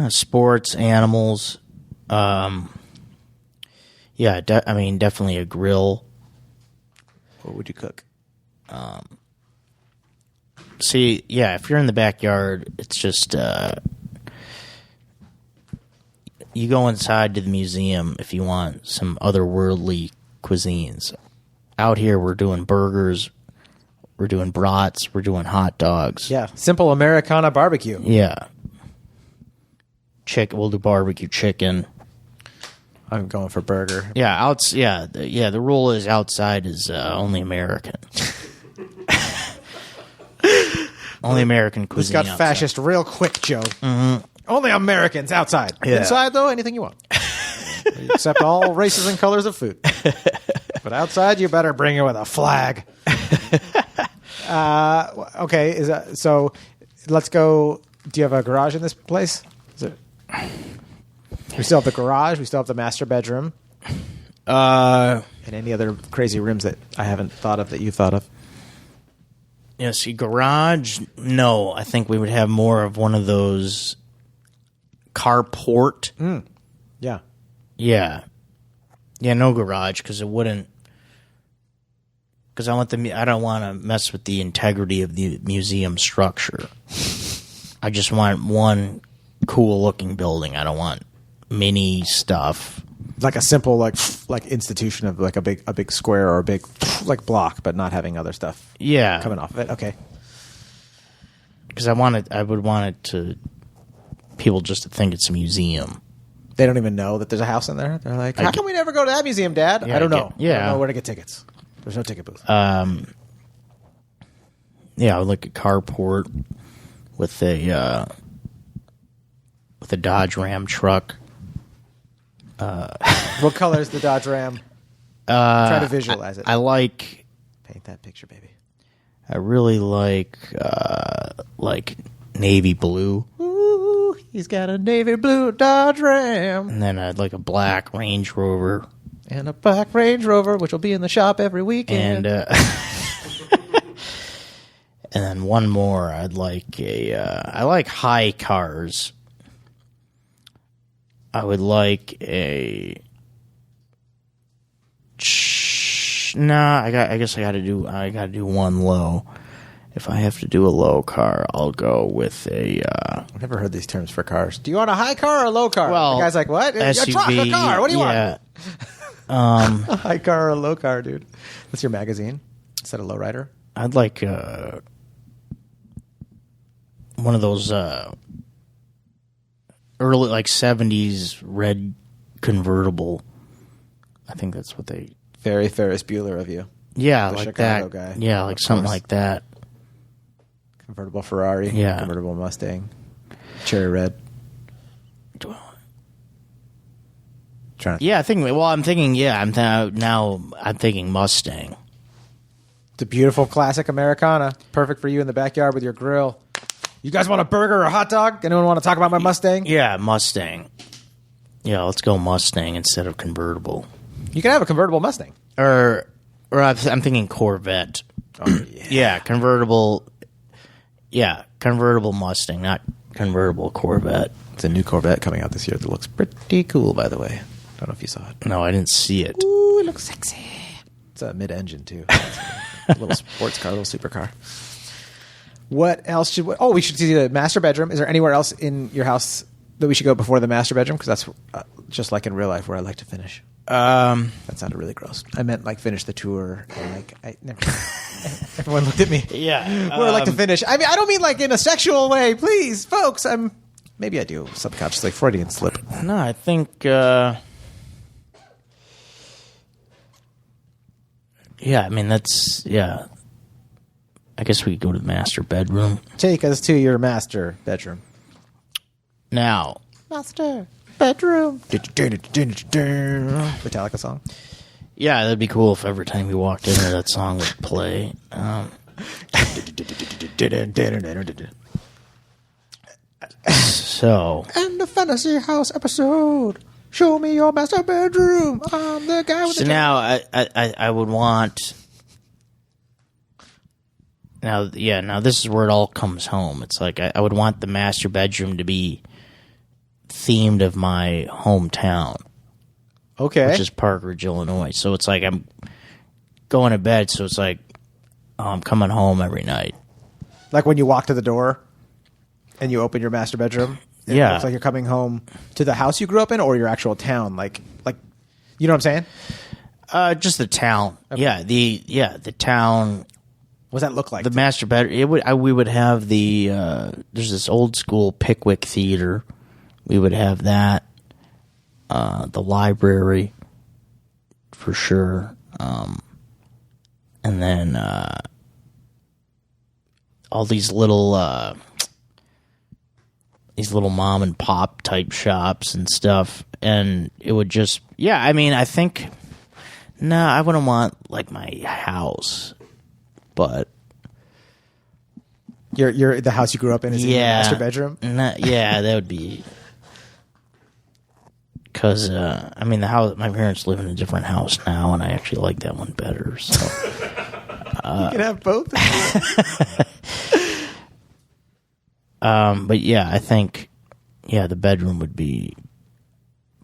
Sports, animals. Yeah, definitely a grill. What would you cook? See, yeah, if you're in the backyard, it's just you go inside to the museum if you want some otherworldly cuisines. Out here, we're doing burgers, we're doing brats, we're doing hot dogs. Yeah, simple Americana barbecue. Yeah. We'll do barbecue chicken. I'm going for burger. Yeah, the rule is outside is only American. Only American Who's cuisine got outside. fascist real quick, Joe? Mm-hmm. Only Americans outside. Yeah. Inside, though, anything you want. You accept all races and colors of food. But outside, you better bring it with a flag. Okay, so let's go. Do you have a garage in this place? We still have the garage. We still have the master bedroom. And any other crazy rooms that I haven't thought of that you thought of? Yeah, see, garage, no. I think we would have more of one of those carport. Yeah. Yeah. Yeah, no garage, because it wouldn't... Because I don't want to mess with the integrity of the museum structure. I just want one cool-looking building. I don't want mini stuff. Like a simple like institution of like a big square or a big like block, but not having other stuff coming off of it. Okay. Because I would want it to people just to think it's a museum. They don't even know that there's a house in there. They're like, how come we never go to that museum, Dad? Yeah, I don't know. Yeah. I don't know where to get tickets. There's no ticket booth. Yeah, I would like a carport with a Dodge Ram truck. What color is the Dodge Ram? Try to visualize it. I like... Paint that picture, baby. I really like navy blue. Ooh, he's got a navy blue Dodge Ram. And then I'd like a black Range Rover. And a black Range Rover, which will be in the shop every weekend. And and then one more. I'd like I like high cars. I would like a... Nah, I guess I gotta do one low. If I have to do a low car, I'll go with a... I've never heard these terms for cars. Do you want a high car or a low car? Well, the guy's like, what? SUV, a truck, a car. What do you want? A high car or a low car, dude. That's your magazine instead of lowrider. I'd like one of those early, like 70s red convertible. I think that's what they... Very Ferris Bueller of you. Yeah, the like Chicago that. Guy. Yeah, like something like that. Convertible Ferrari. Yeah. Convertible Mustang. Cherry red. Yeah, I'm thinking Mustang. It's a beautiful classic Americana. Perfect for you in the backyard with your grill. You guys want a burger or a hot dog? Anyone want to talk about my Mustang? Yeah, Mustang. Yeah, let's go Mustang instead of convertible. You can have a convertible Mustang. Or I'm thinking Corvette. Oh, yeah. Yeah, convertible. Yeah, convertible Mustang, not convertible Corvette. It's a new Corvette coming out this year that looks pretty cool, by the way. Don't know if you saw it. No, I didn't see it. Ooh, it looks sexy. It's a mid-engine, too. It's a little sports car, a little supercar. What else should we... Oh, we should see the master bedroom. Is there anywhere else in your house that we should go before the master bedroom? Because that's just like in real life where I like to finish. That sounded really gross. I meant like finish the tour. And everyone looked at me. Yeah. Where I like to finish. I mean, I don't mean like in a sexual way. Please, folks. Maybe I do subconsciously. Freudian slip. No, I think... Yeah, I mean, that's... Yeah. I guess we could go to the master bedroom. Take us to your master bedroom. Now. Master bedroom. Metallica song. Yeah, that'd be cool if every time you walked in there, that song would play. So. And the Fantasy House episode. Show me your master bedroom. I'm the guy with So now I would want... Now this is where it all comes home. It's like I would want the master bedroom to be themed of my hometown. Okay. Which is Park Ridge, Illinois. So it's like I'm going to bed, so it's like I'm coming home every night. Like when you walk to the door and you open your master bedroom, It looks like you're coming home to the house you grew up in, or your actual town. Like, you know what I'm saying? Just the town. Okay. Yeah, the town. What does that look like? The master bedroom. We would have the. There's this old school Pickwick Theater. We would have that. The library, for sure. And then all these little mom and pop type shops and stuff, and it would just I think I wouldn't want like my house, but your the house you grew up in is in the master bedroom. That would be because the house my parents live in a different house now, and I actually like that one better. So you can have both. But I think, the bedroom would be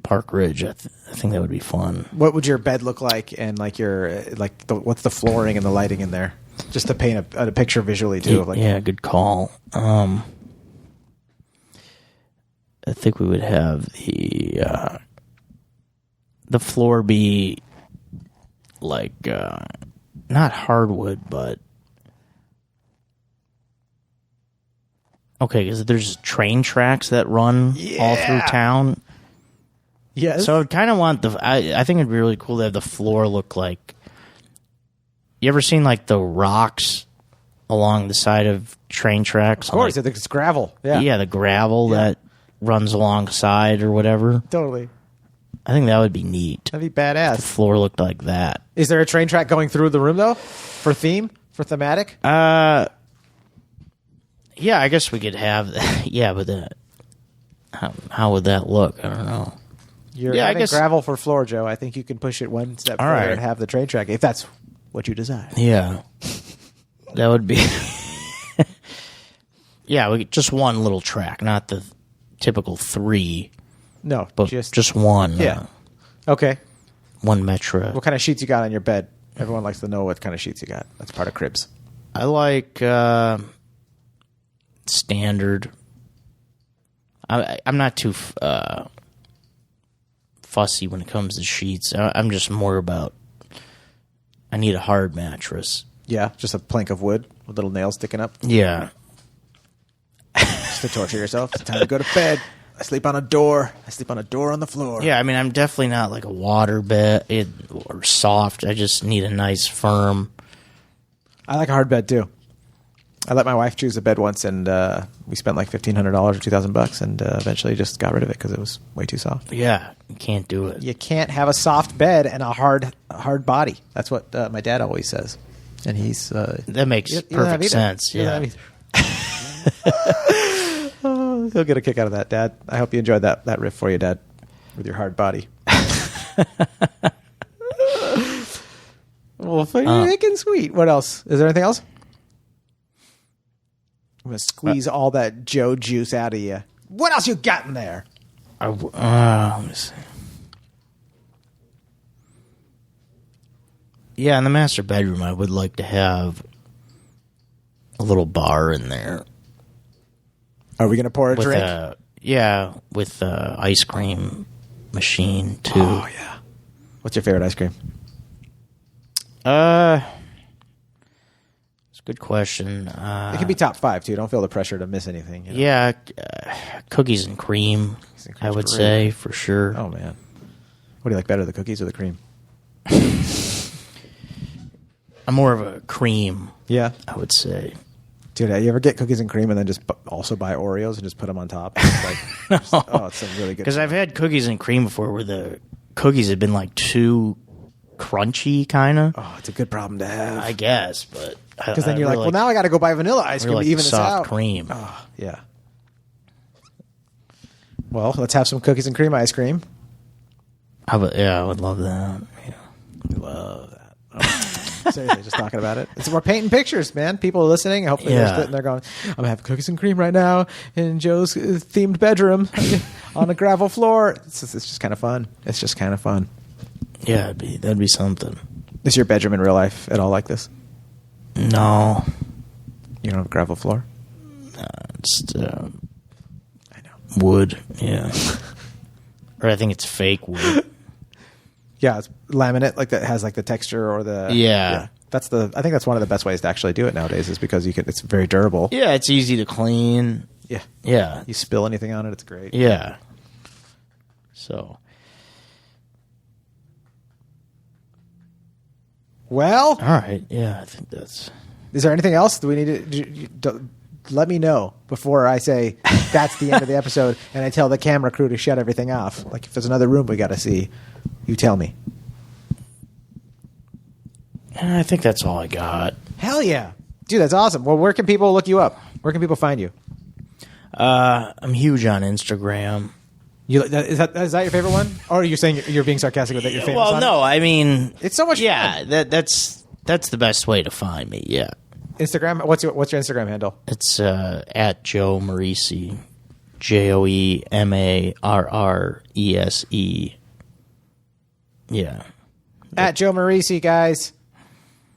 Park Ridge. I think that would be fun. What would your bed look like, and what's the flooring and the lighting in there? Just to paint a picture visually too. Good call. I think we would have the floor be like not hardwood, but. Okay, because there's train tracks that run all through town. Yes. So I kind of want I think it'd be really cool to have the floor look like. You ever seen like the rocks along the side of train tracks? Of course, it's gravel. Yeah. Yeah, the gravel that runs alongside or whatever. Totally. I think that would be neat. That'd be badass. If the floor looked like that. Is there a train track going through the room though? For thematic? Yeah, I guess we could have that. Yeah, but how would that look? I don't know. I guess gravel for floor, Joe. I think you can push it one step further and have the train track if that's what you desire. Yeah, that would be. Just one little track, not the typical 3. No, but just one. Yeah. Okay. One Metro. What kind of sheets you got on your bed? Everyone likes to know what kind of sheets you got. That's part of cribs. I like. Standard. I'm not too fussy when it comes to sheets. I'm just more about. I need a hard mattress. Yeah, just a plank of wood with little nails sticking up. Yeah. Just to torture yourself. It's time to go to bed. I sleep on a door. I sleep on a door on the floor. Yeah, I'm definitely not like a water bed or soft. I just need a nice firm. I like a hard bed too. I let my wife choose a bed once, and we spent like $1,500 or $2,000, and eventually just got rid of it because it was way too soft. Yeah, you can't do it. You can't have a soft bed and a hard body. That's what my dad always says, and he's that makes perfect sense. Yeah, he'll get a kick out of that, Dad. I hope you enjoyed that riff for you, Dad, with your hard body. Well, freaking sweet. What else? Is there anything else? I'm going to squeeze all that Joe juice out of you. What else you got in there? Let me see. Yeah, in the master bedroom, I would like to have a little bar in there. Are we going to pour a drink? With ice cream machine, too. Oh, yeah. What's your favorite ice cream? Good question. It can be top 5 too. Don't feel the pressure to miss anything. Yeah, cookies and cream. I would say for sure. Oh man, what do you like better, the cookies or the cream? I'm more of a cream. Yeah, I would say. Dude, you ever get cookies and cream and then just also buy Oreos and just put them on top? It's like, it's a really good. Because I've had cookies and cream before where the cookies have been like too crunchy, kind of. Oh, it's a good problem to have, I guess, but. Because then you're like, well, now I got to go buy vanilla ice cream to even this out. Soft cream. Oh, yeah. Well, let's have some cookies and cream ice cream. I would love that. Yeah. Love that. Oh, seriously, just talking about it. We're painting pictures, man. People are listening. Hopefully they're sitting there going, I'm going to have cookies and cream right now in Joe's themed bedroom on a gravel floor. It's just kind of fun. It's just kind of fun. Yeah, that'd be something. Is your bedroom in real life at all like this? No. You don't have a gravel floor? Just, I know. wood. Yeah. Or I think it's fake wood. Yeah, it's laminate, like that has like the texture or the Yeah. I think that's one of the best ways to actually do it nowadays is because it's very durable. Yeah, it's easy to clean. Yeah. Yeah. You spill anything on it, it's great. Yeah. So. Well, All right. Yeah, I think that's. is there anything else? Do we need to let me know before I say that's the end of the episode and I tell the camera crew to shut everything off? Like if there's another room we got to see, you tell me. I think that's all I got. Hell yeah. Dude, that's awesome. Well, where can people look you up? Where can people find you? I'm huge on Instagram. Is that your favorite one? Or are you saying you're being sarcastic with that you're famous Well, on no, I mean, It's so much yeah, fun. that's the best way to find me. Yeah, Instagram? What's your Instagram handle? it's at Joe Marrese, JoeMarrese. Yeah, At Joe Marrese, guys.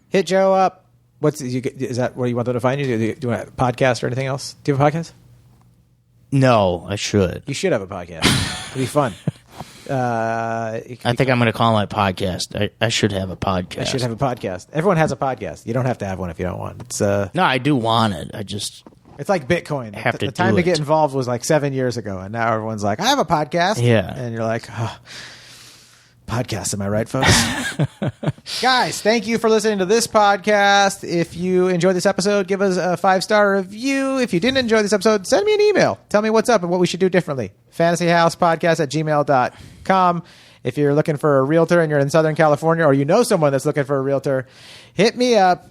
Hit Joe up. Is that where you want them to find you? Do you want a podcast or anything else? Do you have a podcast? no, I should. You should have a podcast. It'd be fun. I think I'm going to call my podcast. I should have a podcast. I should have a podcast. Everyone has a podcast. You don't have to have one if you don't want. It's No, I do want it. I just it's like Bitcoin. Have to the time do to get it. involved was like 7 years ago, and now everyone's like, I have a podcast. Yeah. And you're like, oh, podcast, am I right, folks? Guys, thank you for listening to this podcast. If you enjoyed this episode, give us a 5-star review. If you didn't enjoy this episode, send me an email. Tell me what's up and what we should do differently. fantasyhousepodcast@gmail.com. If you're looking for a realtor and you're in Southern California, or you know someone that's looking for a realtor, hit me up.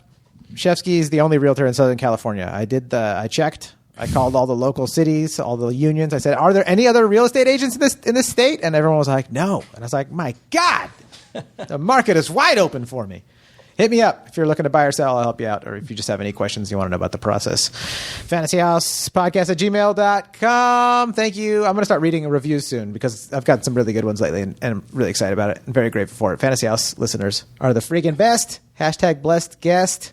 Shefsky is the only realtor in Southern California. I checked. I called all the local cities, all the unions. I said, are there any other real estate agents in this state? And everyone was like, no. And I was like, my God, the market is wide open for me. Hit me up. If you're looking to buy or sell, I'll help you out. Or if you just have any questions you want to know about the process. fantasyhousepodcast@gmail.com. Thank you. I'm going to start reading reviews soon because I've got some really good ones lately and I'm really excited about it. I'm very grateful for it. Fantasy House listeners are the freaking best. #blessed guest.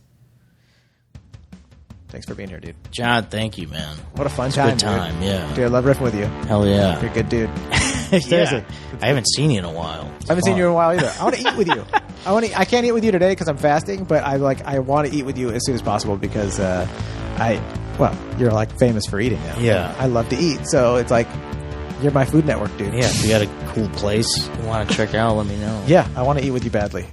Thanks for being here, dude. John, thank you, man. What a fun It's a time, good time, dude. yeah. Dude, I love riffing with you. Hell yeah. You're a good dude. Yeah. Seriously. I haven't seen you in a while. I haven't seen you in a while either. I want to eat with you. I can't eat with you today because I'm fasting, but I want to eat with you as soon as possible because you're like famous for eating now. Yeah. I love to eat, so it's like you're my Food Network, dude. Yeah, if you got a cool place you want to check out, let me know. Yeah, I want to eat with you badly.